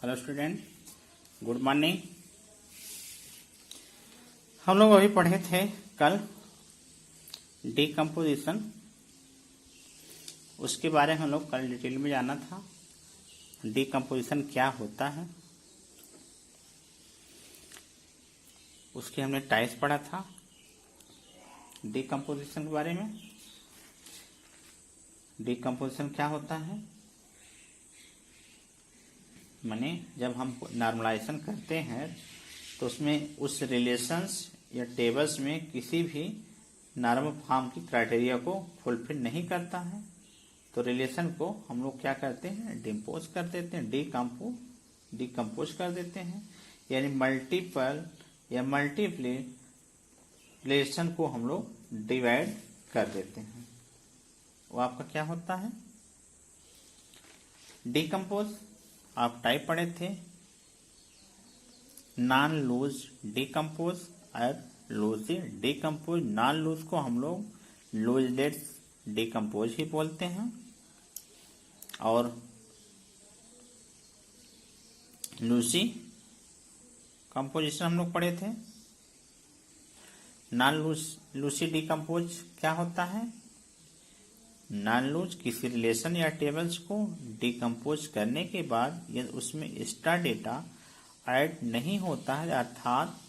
Hello student, good morning. हम लोग अभी पढ़े थे कल डीकम्पोजिशन, उसके बारे में हम लोग कल डिटेल में जाना था। डीकम्पोजिशन क्या होता है, उसके हमने टाइप्स पढ़ा था डीकम्पोजिशन के बारे में। डीकम्पोजिशन क्या होता है, माने जब हम नॉर्मलाइजेशन करते हैं तो उसमें उस रिलेशंस या टेबल्स में किसी भी नॉर्मल फॉर्म की क्राइटेरिया को फुलफिल नहीं करता है तो रिलेशन को हम लोग क्या करते हैं, डिम्पोज कर देते हैं, डिकम्पोज कर देते हैं। यानी मल्टीपल या मल्टीप्ली रिलेशन को हम लोग डिवाइड कर देते हैं। वो आपका क्या होता है, डिकम्पोज। आप टाइप पढ़े थे, नॉन लूज डिकम्पोज और लूजी डिकम्पोज। नॉन लूज को हम लोग लूजलेस डिकम्पोज ही बोलते हैं और लूसी कंपोजिशन हम लोग पढ़े थे। नॉन लूसी डिकम्पोज क्या होता है, नॉन लूज किसी रिलेशन या टेबल्स को डिकम्पोज करने के बाद यदि उसमें एक्स्ट्रा डेटा ऐड नहीं होता है अर्थात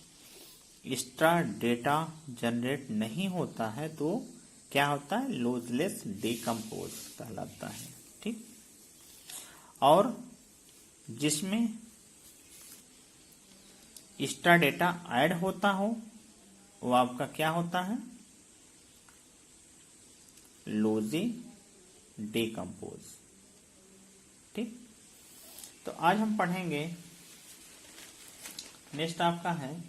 एक्स्ट्रा डेटा जनरेट नहीं होता है तो क्या होता है, लूजलेस डिकम्पोज कहलाता है। ठीक, और जिसमें एक्स्ट्रा डेटा ऐड होता हो वो आपका क्या होता है, लूजी डिकम्पोज। ठीक, तो आज हम पढ़ेंगे, नेक्स्ट आपका है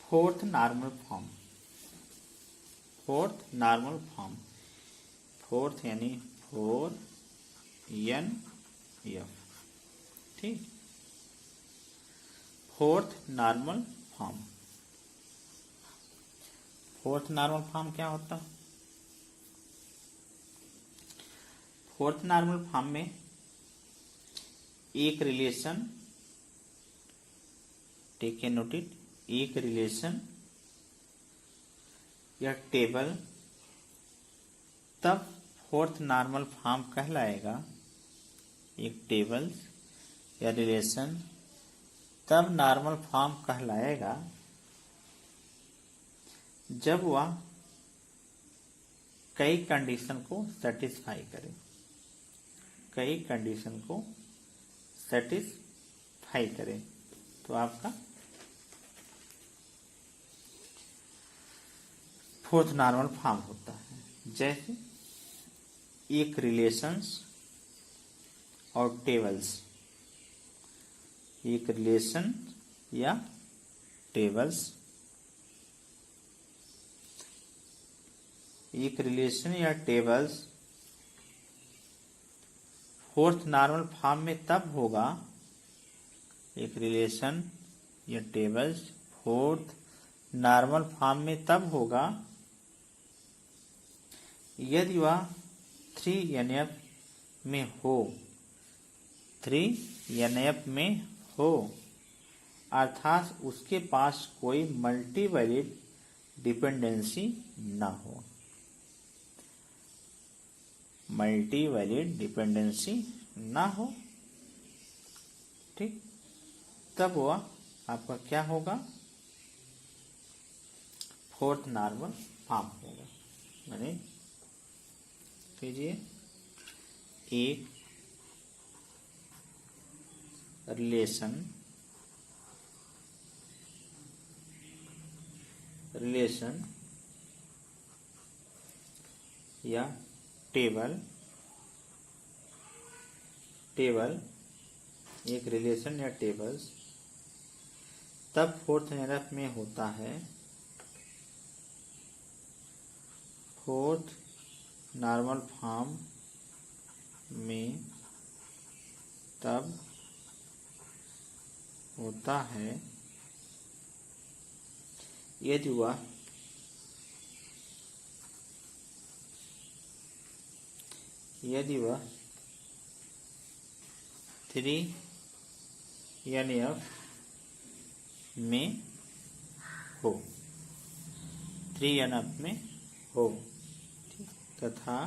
fourth normal form. Fourth normal form, fourth यानी 4NF। ठीक, fourth normal form. Fourth normal form क्या होता है, फोर्थ नॉर्मल फॉर्म में एक रिलेशन, टेक ए नोटिट, एक रिलेशन या टेबल तब फोर्थ नॉर्मल फॉर्म कहलाएगा। एक टेबल या रिलेशन तब नॉर्मल फॉर्म कहलाएगा जब वह कई कंडीशन को सेटिस्फाई करे, कई कंडीशन को सेटिस्फाई करे तो आपका फोर्थ नॉर्मल फॉर्म होता है। जैसे एक रिलेशंस और टेबल्स, एक रिलेशन या टेबल्स, एक रिलेशन या टेबल्स फोर्थ नॉर्मल फॉर्म में तब होगा, एक रिलेशन या टेबल्स फोर्थ नॉर्मल फॉर्म में तब होगा यदि वह 3NF में हो, 3NF में हो, अर्थात उसके पास कोई मल्टीवैलिड डिपेंडेंसी ना हो, मल्टीवैलिड डिपेंडेंसी ना हो। ठीक, तब वह आपका क्या होगा, फोर्थ नॉर्मल फॉर्म होगा। यानी कीजिए, एक रिलेशन या टेबल एक रिलेशन या टेबल्स तब फोर्थ NF में होता है, फोर्थ नॉर्मल फॉर्म में तब होता है यदि वह 3NF में हो, 3NF में हो, तथा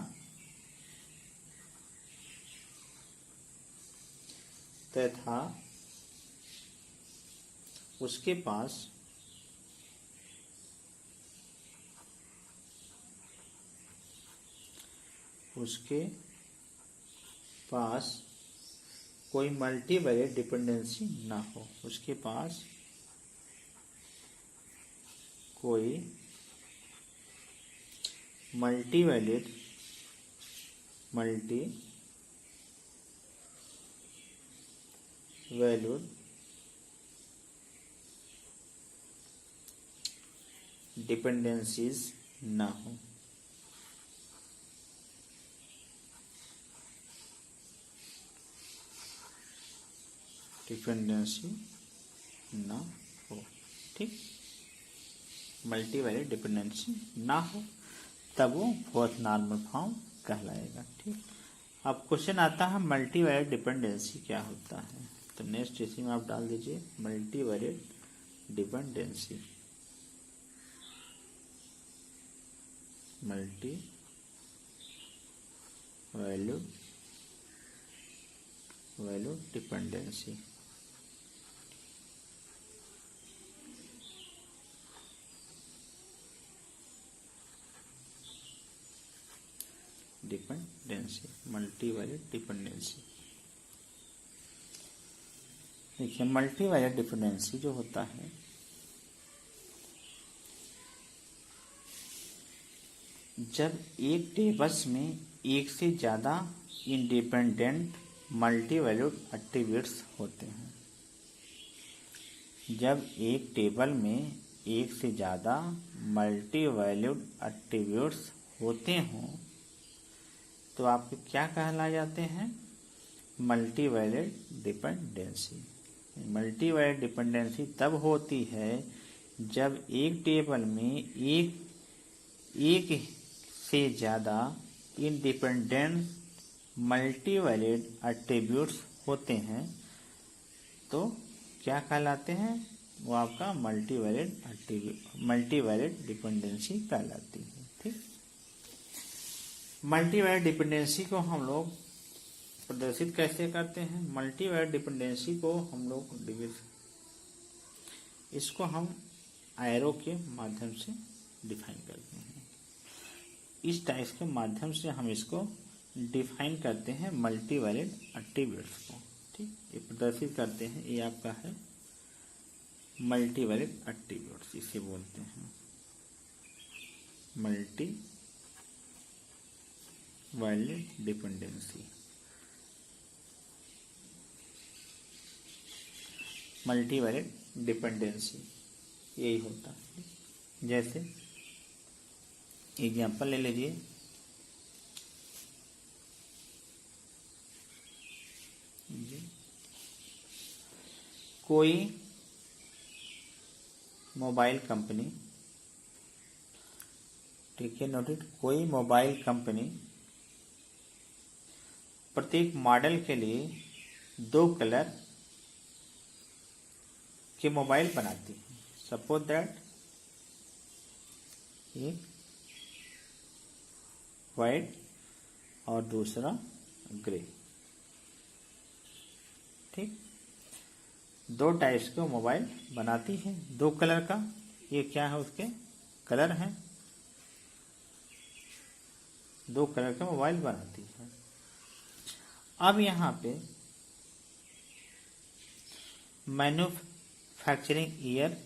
उसके पास कोई मल्टीवैलिड डिपेंडेंसी ना हो, उसके पास कोई मल्टीवैलिड डिपेंडेंसीज ना हो। डिपेंडेंसी ना हो, ठीक, मल्टीवैलिड डिपेंडेंसी ना हो, तब वो फोर्थ नॉर्मल फॉर्म कहलाएगा। ठीक, अब क्वेश्चन आता है मल्टीवैलिड डिपेंडेंसी क्या होता है। तो नेक्स्ट इसी में आप डाल दीजिए multi valid dependency. Multi valid dependency multi valid dependency. देखिए मल्टीवैलिड डिपेंडेंसी जो होता है, जब एक टेबल्स में एक से ज़्यादा इंडिपेंडेंट मल्टीवैल्यूड एट्रीब्यूट्स होते हैं। जब एक टेबल में एक से ज़्यादा मल्टीवैल्यूड एट्रीब्यूट्स होते हों तो आपके क्या कहला जाते हैं, मल्टीवैलिड डिपेंडेंसी। मल्टीवैलिड डिपेंडेंसी तब होती है जब एक टेबल में एक से ज़्यादा इंडिपेंडेंट मल्टीवैलिड एट्रीब्यूट्स होते हैं तो क्या कहलाते हैं, वो आपका मल्टीवैलिड डिपेंडेंसी कहलाती है। ठीक, मल्टीवैलिड डिपेंडेंसी को हम लोग प्रदर्शित कैसे करते हैं, मल्टीवैलिड डिपेंडेंसी को हम लोग इसको हम एरो के माध्यम से डिफाइन करते हैं। इस टाइप के माध्यम से हम इसको डिफाइन करते हैं मल्टीवैलिड एट्रीब्यूट्स को। ठीक, ये प्रदर्शित करते हैं, ये आपका है मल्टीवैलिड एट्रीब्यूट्स, इसे बोलते हैं मल्टीवैलिड डिपेंडेंसी। मल्टीवैलिड डिपेंडेंसी यही होता है। जैसे एग्जाम्पल ले लीजिए, कोई मोबाइल कंपनी, ठीक है नोटेड, कोई मोबाइल कंपनी प्रत्येक मॉडल के लिए 2 कलर के मोबाइल बनाती है। सपोज दैट एक वाइट और दूसरा ग्रे। ठीक, 2 टाइप्स के मोबाइल बनाती है, 2 कलर का, ये क्या है उसके कलर हैं, 2 कलर का मोबाइल बनाती है। अब यहाँ पे मैन्युफैक्चरिंग ईयर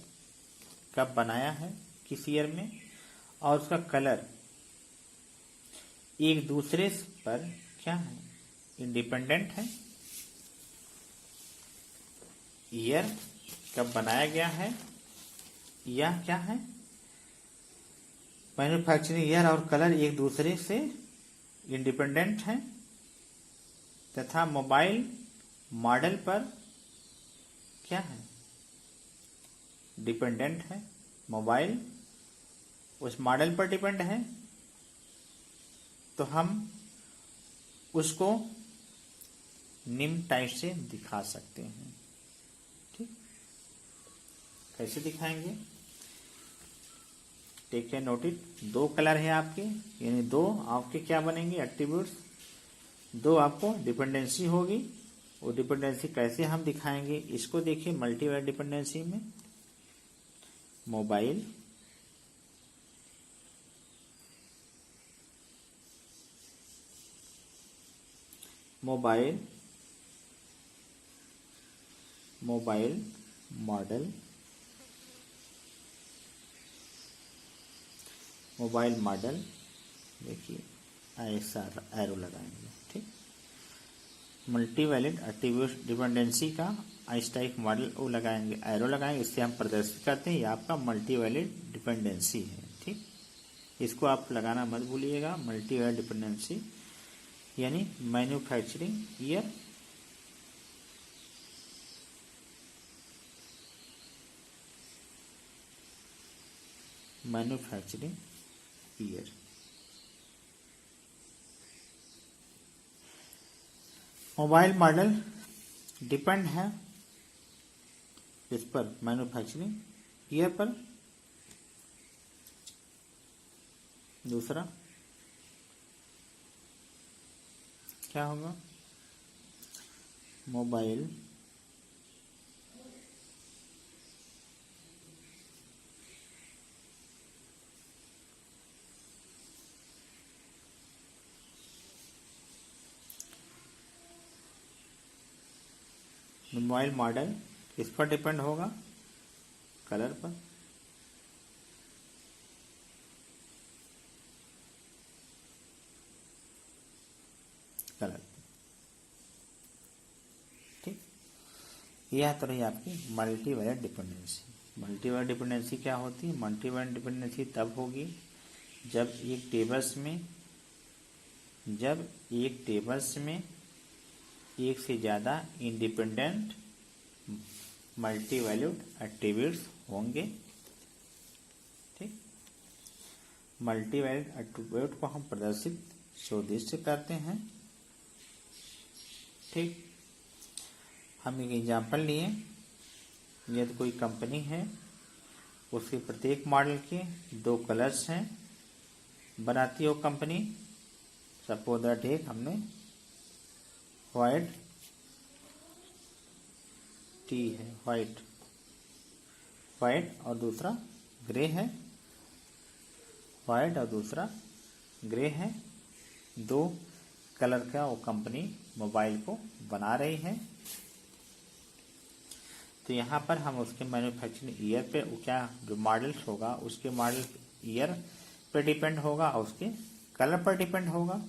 कब बनाया है, किस ईयर में, और उसका कलर एक दूसरे पर क्या है, इंडिपेंडेंट है। ईयर कब बनाया गया है, यह क्या है, मैन्युफैक्चरिंग ईयर और कलर एक दूसरे से इंडिपेंडेंट है, तथा मोबाइल मॉडल पर क्या है, डिपेंडेंट है। मोबाइल उस मॉडल पर डिपेंड है तो हम उसको निम्न टाइप से दिखा सकते हैं। ठीक, कैसे दिखाएंगे? टेक केयर नोटिस, दो कलर है आपके, यानी दो आपके क्या बनेंगे एट्रीब्यूट्स, दो आपको डिपेंडेंसी होगी। वो डिपेंडेंसी कैसे हम दिखाएंगे इसको देखिए। मल्टीवेरिएट डिपेंडेंसी में mobile, mobile mobile model, mobile model, देखिए ऐसा एरो लगाएंगे। ठीक, मल्टीवैलिड एट्रीब्यूट डिपेंडेंसी का इस टाइप मॉडल वो लगाएंगे, एरो लगाएंगे, इससे हम प्रदर्शित करते हैं ये आपका मल्टीवैलिड डिपेंडेंसी है। ठीक, इसको आप लगाना मत भूलिएगा। मल्टीवैलिड डिपेंडेंसी यानी manufacturing year, manufacturing year. Mobile model depend है इस पर, मैन्युफैक्चरिंग ईयर पर। दूसरा क्या होगा? मोबाइल मोबाइल मॉडल किस पर डिपेंड होगा? कलर पर। कलर, ठीक, यह तो रही आपकी मल्टीवैलिड डिपेंडेंसी। मल्टीवैलिड डिपेंडेंसी क्या होती है? मल्टीवैलिड डिपेंडेंसी तब होगी जब एक टेबल्स में एक से ज़्यादा इंडिपेंडेंट मल्टीवैल्यूड एट्रीब्यूट्स होंगे। ठीक, मल्टीवैल्यूड एट्रीब्यूट को हम प्रदर्शित सुनिश्चित करते हैं। ठीक, हम एक एग्जाम्पल लिए, यदि कोई कंपनी है उसके प्रत्येक मॉडल के दो कलर्स हैं, बनाती हो कंपनी। सपोज दैट एक हमने व्हाइट टी है, व्हाइट और दूसरा ग्रे है, व्हाइट और दूसरा ग्रे है, दो कलर का वो कंपनी मोबाइल को बना रही है। तो यहाँ पर हम उसके मैन्युफैक्चरिंग ईयर पे क्या जो मॉडल्स होगा उसके मॉडल ईयर पे डिपेंड होगा और उसके कलर पर डिपेंड होगा।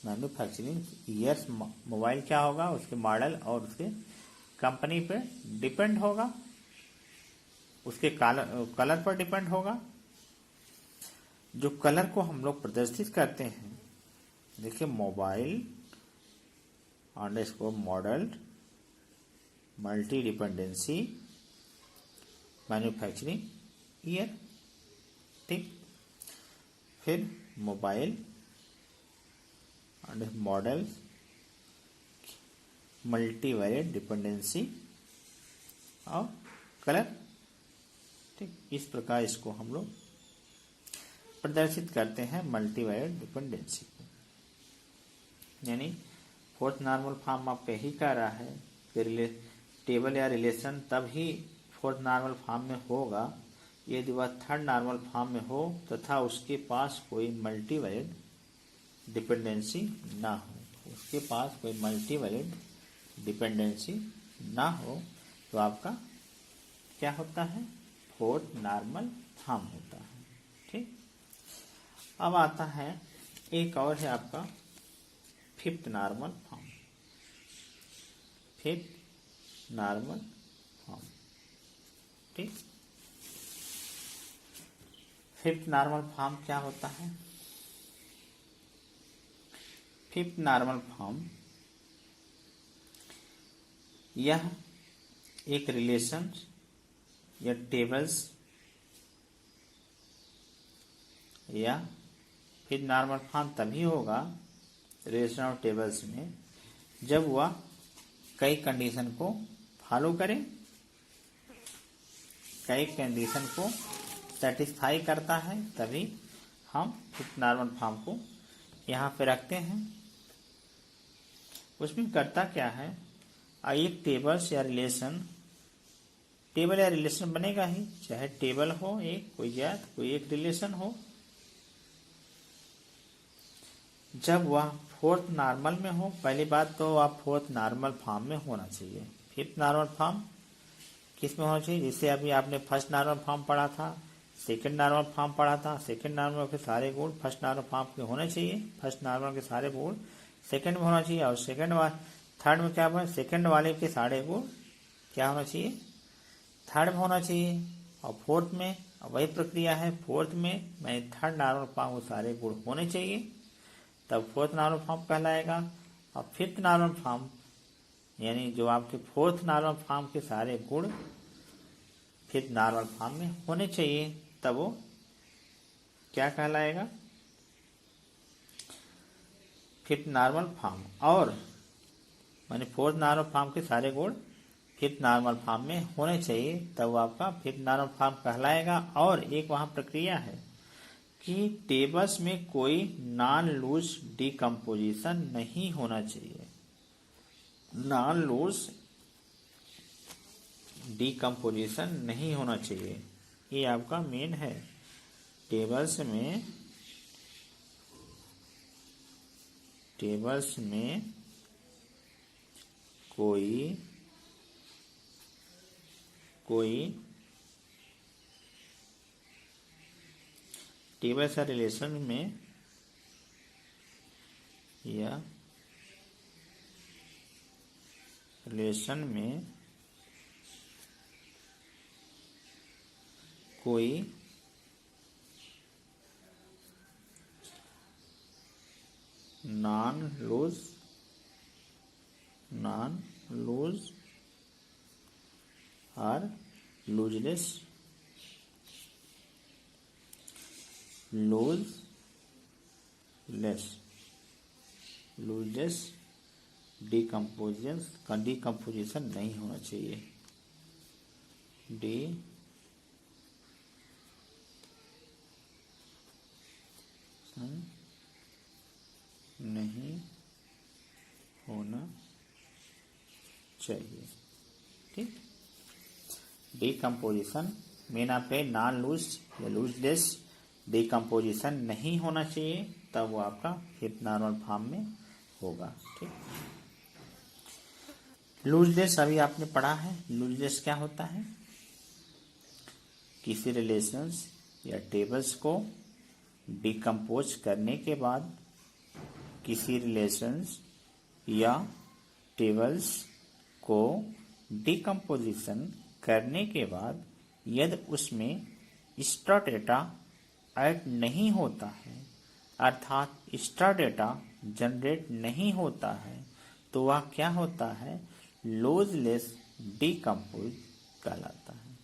मैन्युफैक्चरिंग ईयर्स मोबाइल क्या होगा उसके मॉडल और उसके कंपनी पे डिपेंड होगा, उसके कलर पर डिपेंड होगा। जो कलर को हम लोग प्रदर्शित करते हैं, देखिए mobile underscore model multi dependency manufacturing year. ठीक, फिर मोबाइल अंडर मॉडल मल्टीवैलिड डिपेंडेंसी और कलर। ठीक, इस प्रकार इसको हम लोग प्रदर्शित करते हैं मल्टीवैलिड डिपेंडेंसी को। यानी फोर्थ नॉर्मल फॉर्म आपका यही कह रहा है कि टेबल या रिलेशन तभी फोर्थ नॉर्मल फॉर्म में होगा यदि वह थर्ड नॉर्मल फॉर्म में हो तथा उसके पास कोई मल्टीवैलिड डिपेंडेंसी ना हो। उसके पास कोई मल्टीवैलिड डिपेंडेंसी ना हो तो आपका क्या होता है? फोर्थ नॉर्मल फॉर्म होता है। ठीक, अब आता है एक और है आपका fifth normal form. Fifth normal form. ठीक, फिफ्थ नॉर्मल फॉर्म क्या होता है? फिफ्थ नॉर्मल फॉर्म यह एक रिलेशन या टेबल्स या फिफ्थ नॉर्मल फॉर्म तभी होगा रिलेशन और टेबल्स में जब वह कई कंडीशन को फॉलो करे, कई कंडीशन को सेटिस्फाई करता है, तभी हम फिफ्थ नॉर्मल फॉर्म को यहाँ पे रखते हैं। उसमें करता क्या है, एक टेबल्स या रिलेशन, टेबल या रिलेशन बनेगा ही, चाहे टेबल हो एक कोई या कोई एक रिलेशन हो। जब वह फोर्थ नॉर्मल में हो, पहली बात तो वह फोर्थ नॉर्मल फॉर्म में होना चाहिए। फिफ्थ नॉर्मल फॉर्म किस में होना चाहिए, जैसे अभी आपने फर्स्ट नॉर्मल फॉर्म पढ़ा था, सेकंड नॉर्मल फॉर्म पढ़ा था, सेकंड नॉर्मल के सारे गुण फर्स्ट नॉर्मल फॉर्म के होने चाहिए, फर्स्ट नॉर्मल के सारे गुण सेकंड में होना चाहिए, और थर्ड में क्या बना, सेकंड वाले के सारे गुण क्या होना चाहिए, थर्ड में होना चाहिए। और फोर्थ में वही प्रक्रिया है, फोर्थ में मैं थर्ड नॉर्मल फॉर्म के सारे गुण होने चाहिए, तब फोर्थ नॉर्मल फॉर्म कहलाएगा। और फिफ्थ नॉर्मल फॉर्म यानी जो आपके फोर्थ नॉर्मल फॉर्म के सारे गुण फिफ्थ नॉर्मल फॉर्म में होने चाहिए, तब वो क्या कहलाएगा, फिफ्थ नॉर्मल फॉर्म। और माने फोर्थ नॉर्मल फॉर्म के सारे गुण फिफ्थ नॉर्मल फॉर्म में होने चाहिए, तब वो आपका फिफ्थ नॉर्मल फॉर्म कहलाएगा। और एक वहां प्रक्रिया है कि टेबल्स में कोई नॉन लूज डिकम्पोजिशन नहीं होना चाहिए, नॉन लूज डिकम्पोजिशन नहीं होना चाहिए, ये आपका मेन है। टेबल्स में कोई टेबल्स या रिलेशन में या रिलेशन में कोई नॉन लूज और लूजलेस डिकम्पोजिशन नहीं होना चाहिए, नहीं होना चाहिए। ठीक, डिकम्पोजिशन मेन आपके नॉन लूज या लूजलेस डिकम्पोजिशन नहीं होना चाहिए, तब वो आपका फिफ्थ नॉर्मल फॉर्म में होगा। ठीक, लूजलेस अभी आपने पढ़ा है, लूजलेस क्या होता है, किसी रिलेशंस या टेबल्स को डिकम्पोज करने के बाद, किसी रिलेशंस या टेबल्स को डिकम्पोजिशन करने के बाद यदि उसमें एक्स्ट्रा डेटा ऐड नहीं होता है, अर्थात एक्स्ट्रा डेटा जनरेट नहीं होता है, तो वह क्या होता है, लूजलेस डिकम्पोज कहलाता है।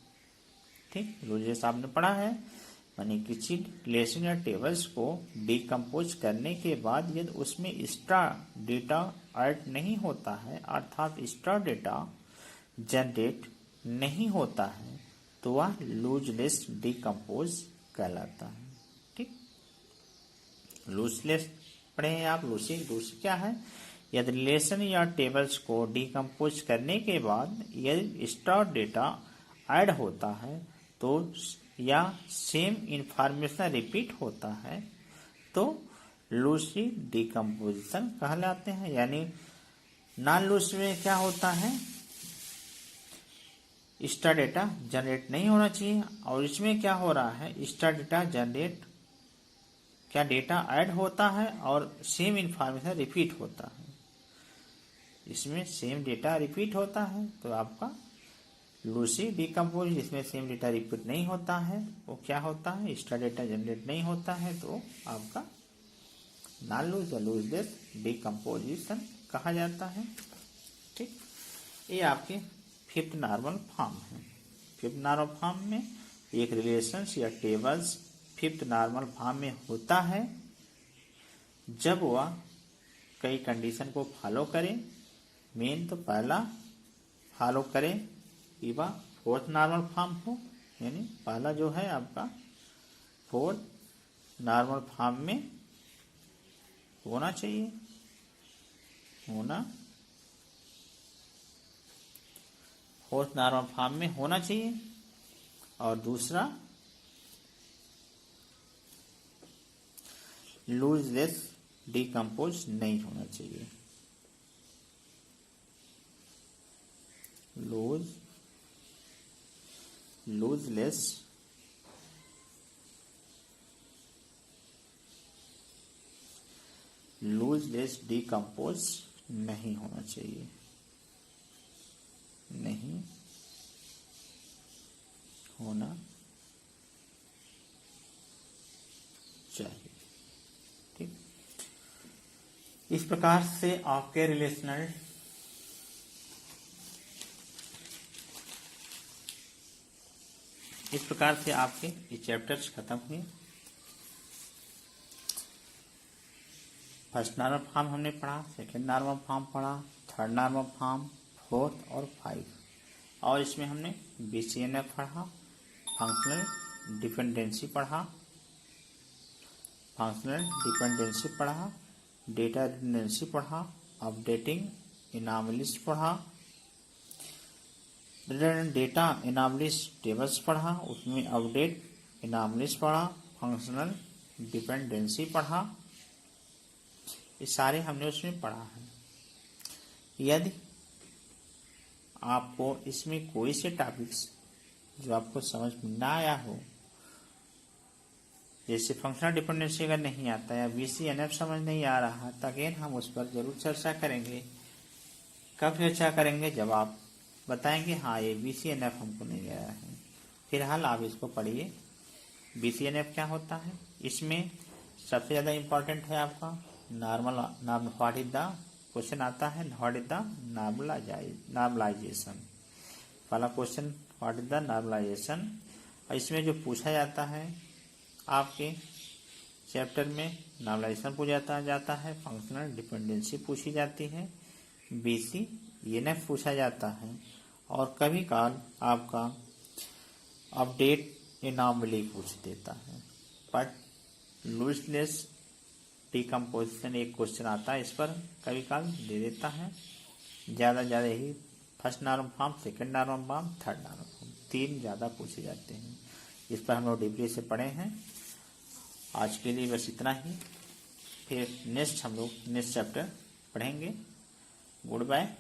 ठीक, लूजलेस आपने पढ़ा है, माने किसी रिलेशन या टेबल्स को डिकम्पोज करने के बाद यदि उसमें एक्स्ट्रा डेटा ऐड नहीं होता है, अर्थात एक्स्ट्रा डेटा जनरेट नहीं होता है, तो वह लूजलेस डिकम्पोज कहलाता है। ठीक, लूजलेस पढ़े हैं आप, लूज क्या है, यदि रिलेशन या टेबल्स को डिकम्पोज करने के बाद यदि एक्स्ट्रा डेटा ऐड होता है तो या सेम इंफॉर्मेशन रिपीट होता है तो लूज डिकम्पोजिशन कहलाते हैं। यानी नॉन लूज में क्या होता है, एक्स्ट्रा डेटा जनरेट नहीं होना चाहिए, और इसमें क्या हो रहा है, एक्स्ट्रा डेटा जनरेट क्या डेटा ऐड होता है और सेम इंफॉर्मेशन रिपीट होता है, इसमें सेम डेटा रिपीट होता है, तो आपका लूसी डिकम्पोज। जिसमें सेम डेटा रिपीट नहीं होता है वो क्या होता है, एक्स्ट्रा डेटा जनरेट नहीं होता है, तो आपका नॉन लूज या लूजलेस डिकम्पोजिशन कहा जाता है। ठीक, ये आपके फिफ्थ नॉर्मल फॉर्म है। फिफ्थ नॉर्मल फॉर्म में एक रिलेशंस या टेबल्स फिफ्थ नॉर्मल फॉर्म में होता है जब वह कई कंडीशन को फॉलो करें, मेन तो पहला फॉलो करें कि वह फोर्थ नॉर्मल फॉर्म हो, यानी पहला जो है आपका फोर्थ नॉर्मल फॉर्म में होना चाहिए, फोर्थ नॉर्मल फॉर्म में होना चाहिए। और दूसरा लूजलेस डिकम्पोज नहीं होना चाहिए, लूजलेस डिकम्पोज नहीं होना चाहिए, नहीं होना चाहिए। ठीक, इस प्रकार से आपके रिलेशनल ये चैप्टर्स खत्म हुए। फर्स्ट नॉर्मल फॉर्म हमने पढ़ा, सेकेंड नॉर्मल फॉर्म पढ़ा, थर्ड नॉर्मल फॉर्म, फोर्थ और 5, और इसमें हमने BCNF पढ़ा, फंक्शनल डिपेंडेंसी पढ़ा, डेटा रिडंडेंसी पढ़ा, अपडेटिंग एनॉमलीज पढ़ा, डेटा एनॉमलीज टेबल्स पढ़ा, उसमें अपडेट एनॉमलीज पढ़ा, फंक्शनल डिपेंडेंसी पढ़ा, ये सारे हमने उसमें पढ़ा है। यदि आपको इसमें कोई से टॉपिक्स जो आपको समझ में ना आया हो, जैसे फंक्शनल डिपेंडेंसी अगर नहीं आता या BCNF समझ नहीं आ रहा, तो अगेन हम उस पर जरूर चर्चा करेंगे। कब चर्चा करेंगे? जब आप बताएंगे हाँ ये BCNF हमको नहीं आया है। फिलहाल आप इसको पढ़िए, BCNF क्या होता है। इसमें सबसे ज़्यादा इम्पोर्टेंट है आपका normal, what is the question आता है, व्हाट इज द नॉर्मलाइजेशन। पहला question what is the normalization, और इसमें जो पूछा जाता है आपके चैप्टर में, नॉर्मलाइजेशन पूछा जाता है, फंक्शनल डिपेंडेंसी पूछी जाती है, BCNF पूछा जाता है, और कभी काल आपका अपडेट एनॉमली पूछ देता है। बट लूजलेस डिकम्पोजिशन एक क्वेश्चन आता है, इस पर कभी काल दे देता है। ज़्यादा यही first normal form, second normal form, third normal form, 3 ज़्यादा पूछे जाते हैं। इस पर हम लोग डीपली से पढ़े हैं। आज के लिए बस इतना ही, फिर नेक्स्ट हम लोग नेक्स्ट चैप्टर पढ़ेंगे। Good bye.